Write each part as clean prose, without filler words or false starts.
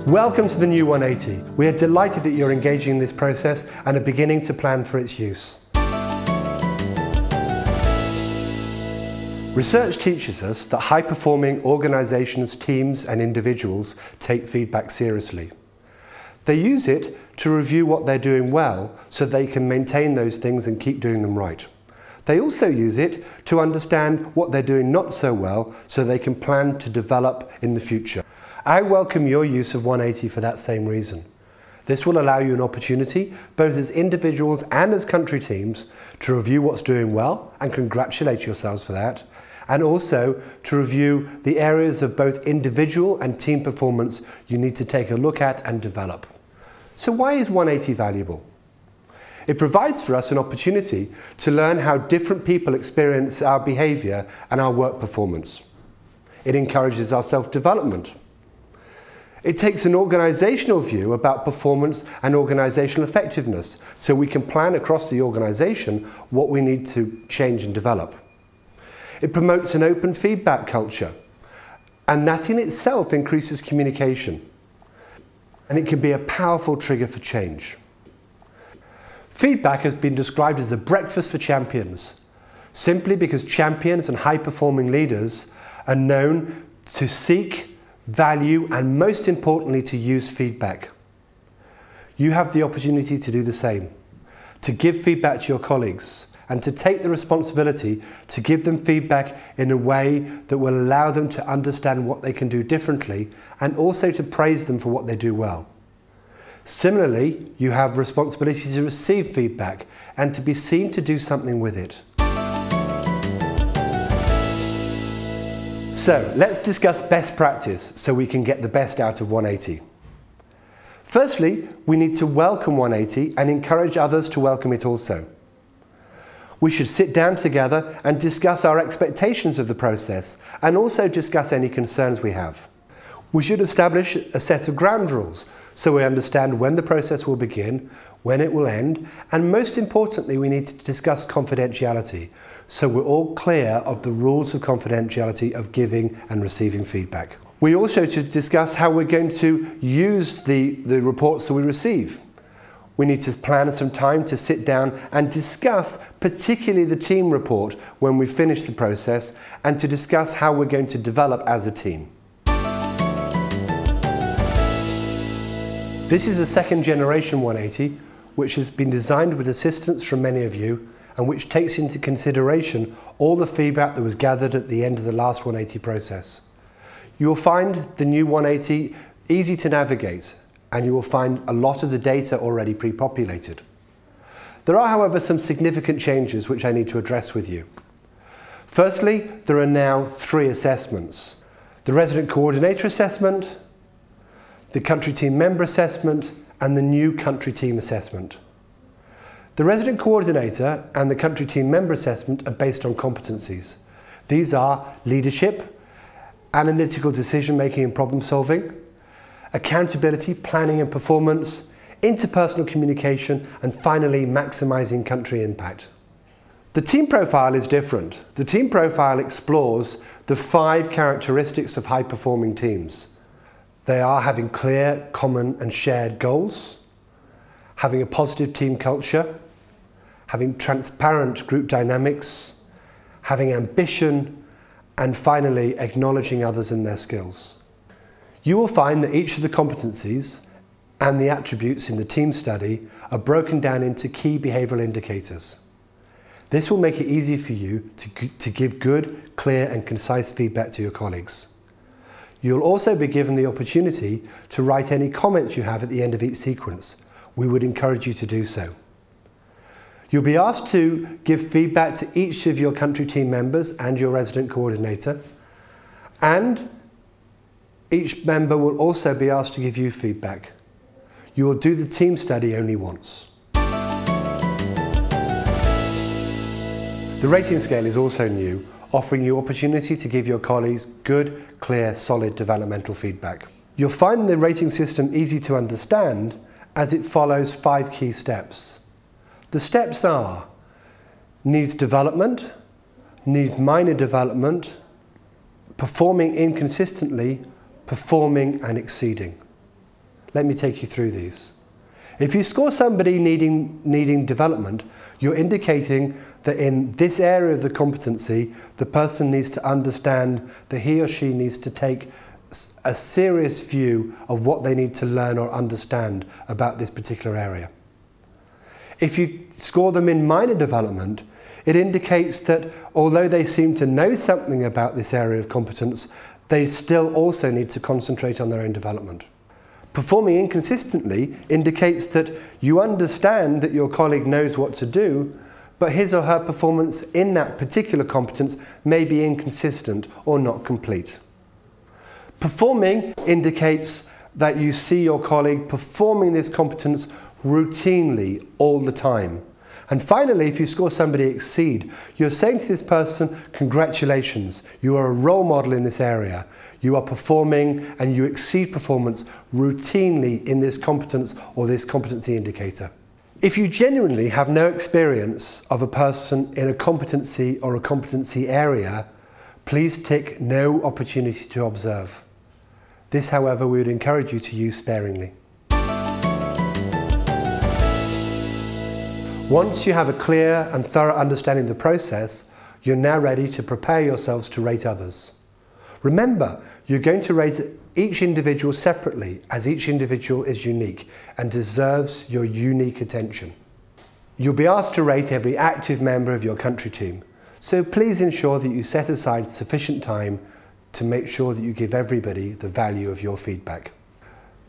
Welcome to the new 180. We are delighted that you're engaging in this process and are beginning to plan for its use. Research teaches us that high-performing organisations, teams and individuals take feedback seriously. They use it to review what they're doing well so they can maintain those things and keep doing them right. They also use it to understand what they're doing not so well so they can plan to develop in the future. I welcome your use of 180 for that same reason. This will allow you an opportunity, both as individuals and as country teams, to review what's doing well and congratulate yourselves for that, and also to review the areas of both individual and team performance you need to take a look at and develop. So why is 180 valuable? It provides for us an opportunity to learn how different people experience our behaviour and our work performance. It encourages our self-development. It takes an organisational view about performance and organisational effectiveness so we can plan across the organisation what we need to change and develop. It promotes an open feedback culture, and that in itself increases communication. And it can be a powerful trigger for change. Feedback has been described as the breakfast for champions, simply because champions and high-performing leaders are known to seek, value and most importantly to use feedback. You have the opportunity to do the same, to give feedback to your colleagues and to take the responsibility to give them feedback in a way that will allow them to understand what they can do differently and also to praise them for what they do well. Similarly, you have responsibility to receive feedback and to be seen to do something with it. So let's discuss best practice so we can get the best out of 180. Firstly, we need to welcome 180 and encourage others to welcome it also. We should sit down together and discuss our expectations of the process and also discuss any concerns we have. We should establish a set of ground rules so we understand when the process will begin, when it will end, and most importantly, we need to discuss confidentiality so we're all clear of the rules of confidentiality of giving and receiving feedback. We also should discuss how we're going to use the reports that we receive. We need to plan some time to sit down and discuss particularly the team report when we finish the process and to discuss how we're going to develop as a team. This is the second generation 180, which has been designed with assistance from many of you and which takes into consideration all the feedback that was gathered at the end of the last 180 process. You will find the new 180 easy to navigate and you will find a lot of the data already pre-populated. There are, however, some significant changes which I need to address with you. Firstly, there are now 3 assessments: the resident coordinator assessment, the country team member assessment and the new country team assessment. The resident coordinator and the country team member assessment are based on competencies. These are leadership, analytical decision making and problem solving, accountability, planning and performance, interpersonal communication and finally maximising country impact. The team profile is different. The team profile explores the 5 characteristics of high performing teams. They are having clear, common and shared goals, having a positive team culture, having transparent group dynamics, having ambition, and finally acknowledging others and their skills. You will find that each of the competencies and the attributes in the team study are broken down into key behavioural indicators. This will make it easy for you to give good, clear and concise feedback to your colleagues. You'll also be given the opportunity to write any comments you have at the end of each sequence. We would encourage you to do so. You'll be asked to give feedback to each of your country team members and your resident coordinator, and each member will also be asked to give you feedback. You will do the team study only once. The rating scale is also new, offering you opportunity to give your colleagues good, clear, solid developmental feedback. You'll find the rating system easy to understand as it follows 5 key steps. The steps are needs development, needs minor development, performing inconsistently, performing and exceeding. Let me take you through these. If you score somebody needing development, you're indicating that in this area of the competency, the person needs to understand that he or she needs to take a serious view of what they need to learn or understand about this particular area. If you score them in minor development, it indicates that although they seem to know something about this area of competence, they still also need to concentrate on their own development. Performing inconsistently indicates that you understand that your colleague knows what to do, but his or her performance in that particular competence may be inconsistent or not complete. Performing indicates that you see your colleague performing this competence routinely all the time. And finally, if you score somebody exceed, you're saying to this person, congratulations, you are a role model in this area. You are performing and you exceed performance routinely in this competence or this competency indicator. If you genuinely have no experience of a person in a competency or a competency area, please tick no opportunity to observe. This, however, we would encourage you to use sparingly. Once you have a clear and thorough understanding of the process, you're now ready to prepare yourselves to rate others. Remember, you're going to rate each individual separately, as each individual is unique and deserves your unique attention. You'll be asked to rate every active member of your country team, so please ensure that you set aside sufficient time to make sure that you give everybody the value of your feedback.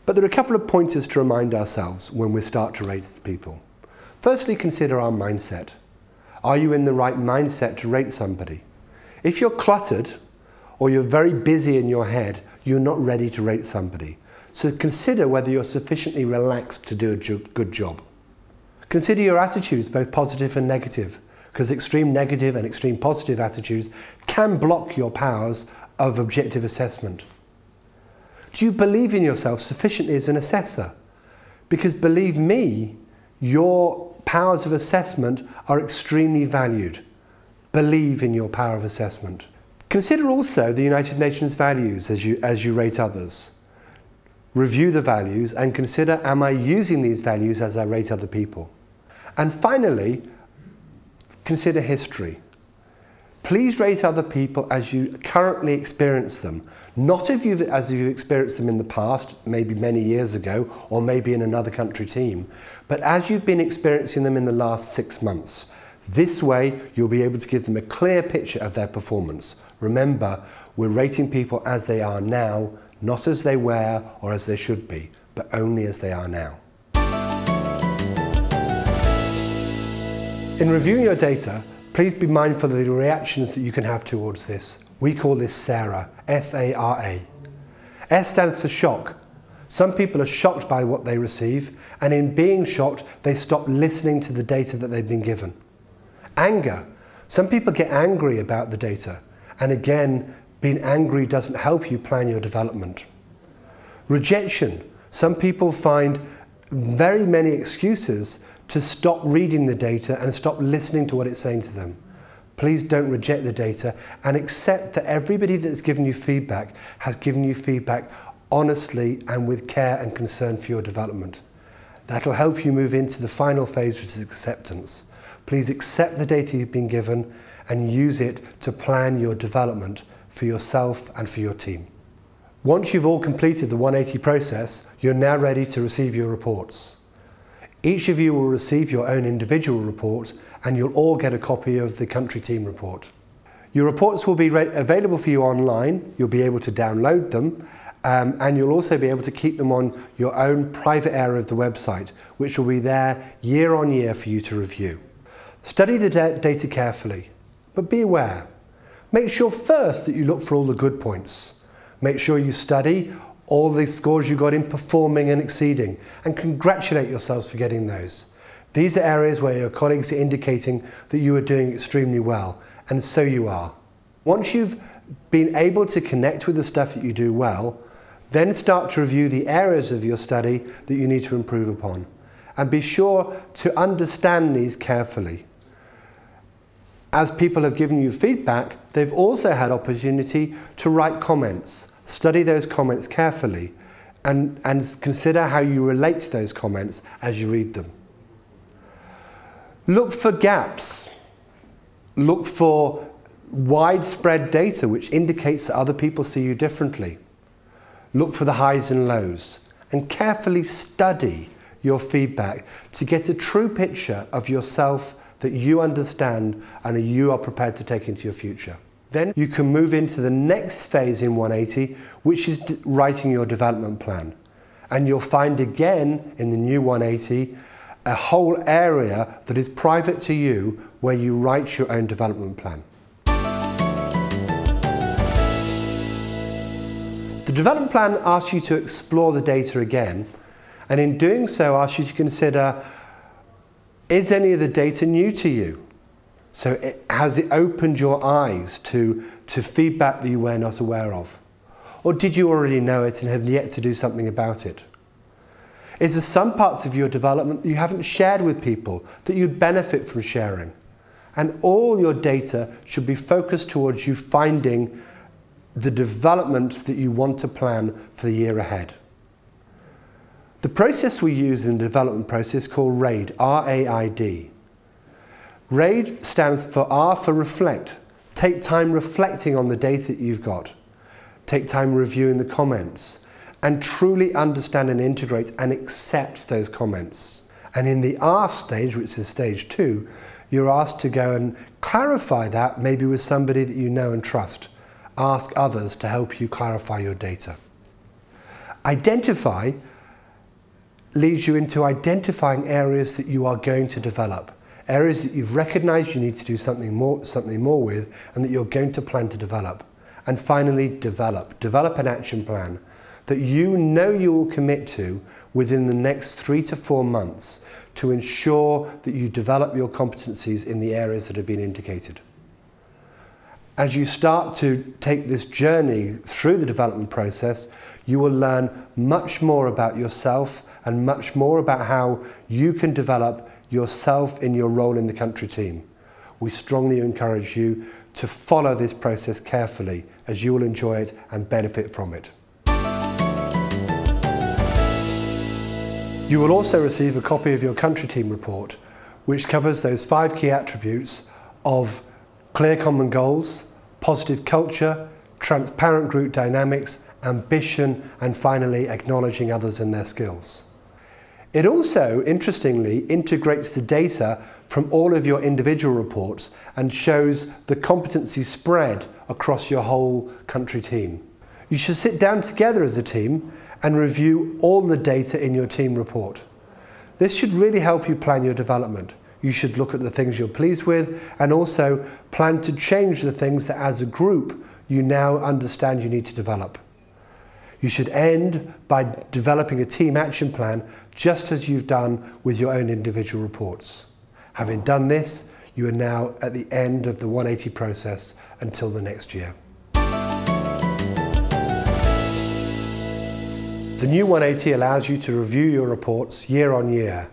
But there are a couple of pointers to remind ourselves when we start to rate people. Firstly, consider our mindset. Are you in the right mindset to rate somebody? If you're cluttered or you're very busy in your head, you're not ready to rate somebody. So consider whether you're sufficiently relaxed to do a good job. Consider your attitudes, both positive and negative, because extreme negative and extreme positive attitudes can block your powers of objective assessment. Do you believe in yourself sufficiently as an assessor? Because believe me, your powers of assessment are extremely valued. Believe in your power of assessment. Consider also the United Nations values as you rate others. Review the values and consider, am I using these values as I rate other people? And finally, consider history. Please rate other people as you currently experience them, not as you've experienced them in the past, maybe many years ago, or maybe in another country team, but as you've been experiencing them in the last 6 months. This way, you'll be able to give them a clear picture of their performance. Remember, we're rating people as they are now, not as they were or as they should be, but only as they are now. In reviewing your data, please be mindful of the reactions that you can have towards this. We call this SARA, S-A-R-A. S stands for shock. Some people are shocked by what they receive, and in being shocked, they stop listening to the data that they've been given. Anger. Some people get angry about the data, and again, being angry doesn't help you plan your development. Rejection. Some people find very many excuses to stop reading the data and stop listening to what it's saying to them. Please don't reject the data and accept that everybody that's given you feedback has given you feedback honestly and with care and concern for your development. That'll help you move into the final phase, which is acceptance. Please accept the data you've been given and use it to plan your development for yourself and for your team. Once you've all completed the 180 process, you're now ready to receive your reports. Each of you will receive your own individual report, and you'll all get a copy of the country team report. Your reports will be available for you online. You'll be able to download them, and you'll also be able to keep them on your own private area of the website, which will be there year on year for you to review. Study the data carefully, but be aware. Make sure first that you look for all the good points. Make sure you study all the scores you got in performing and exceeding, and congratulate yourselves for getting those. These are areas where your colleagues are indicating that you are doing extremely well, and so you are. Once you've been able to connect with the stuff that you do well, then start to review the areas of your study that you need to improve upon. And be sure to understand these carefully. As people have given you feedback, they've also had opportunity to write comments. Study those comments carefully and consider how you relate to those comments as you read them. Look for gaps. Look for widespread data which indicates that other people see you differently. Look for the highs and lows and carefully study your feedback to get a true picture of yourself that you understand and you are prepared to take into your future. Then you can move into the next phase in 180, which is writing your development plan. And you'll find again in the new 180 a whole area that is private to you where you write your own development plan. The development plan asks you to explore the data again, and in doing so asks you to consider, is any of the data new to you? So has it opened your eyes to feedback that you were not aware of? Or did you already know it and have yet to do something about it? Is there some parts of your development that you haven't shared with people that you'd benefit from sharing? And all your data should be focused towards you finding the development that you want to plan for the year ahead. The process we use in the development process is called RAID, R-A-I-D. RAID stands for R for reflect. Take time reflecting on the data that you've got. Take time reviewing the comments and truly understand and integrate and accept those comments. And in the R stage, which is stage 2, you're asked to go and clarify that maybe with somebody that you know and trust. Ask others to help you clarify your data. Identify leads you into identifying areas that you are going to develop, areas that you've recognized you need to do something more with and that you're going to plan to develop. And finally, develop an action plan that you know you will commit to within the next 3 to 4 months to ensure that you develop your competencies in the areas that have been indicated. As you start to take this journey through the development process, you will learn much more about yourself and much more about how you can develop yourself in your role in the country team. We strongly encourage you to follow this process carefully as you will enjoy it and benefit from it. You will also receive a copy of your country team report, which covers those 5 key attributes of clear common goals, positive culture, transparent group dynamics, ambition, and finally acknowledging others and their skills. It also, interestingly, integrates the data from all of your individual reports and shows the competency spread across your whole country team. You should sit down together as a team and review all the data in your team report. This should really help you plan your development. You should look at the things you're pleased with and also plan to change the things that as a group you now understand you need to develop. You should end by developing a team action plan just as you've done with your own individual reports. Having done this, you are now at the end of the 180 process until the next year. The new 180 allows you to review your reports year on year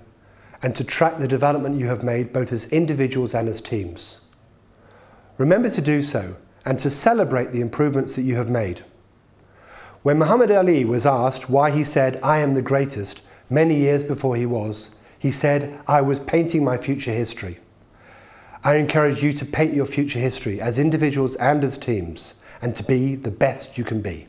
and to track the development you have made both as individuals and as teams. Remember to do so and to celebrate the improvements that you have made. When Muhammad Ali was asked why he said, "I am the greatest," many years before he said, "I was painting my future history." I encourage you to paint your future history as individuals and as teams and to be the best you can be.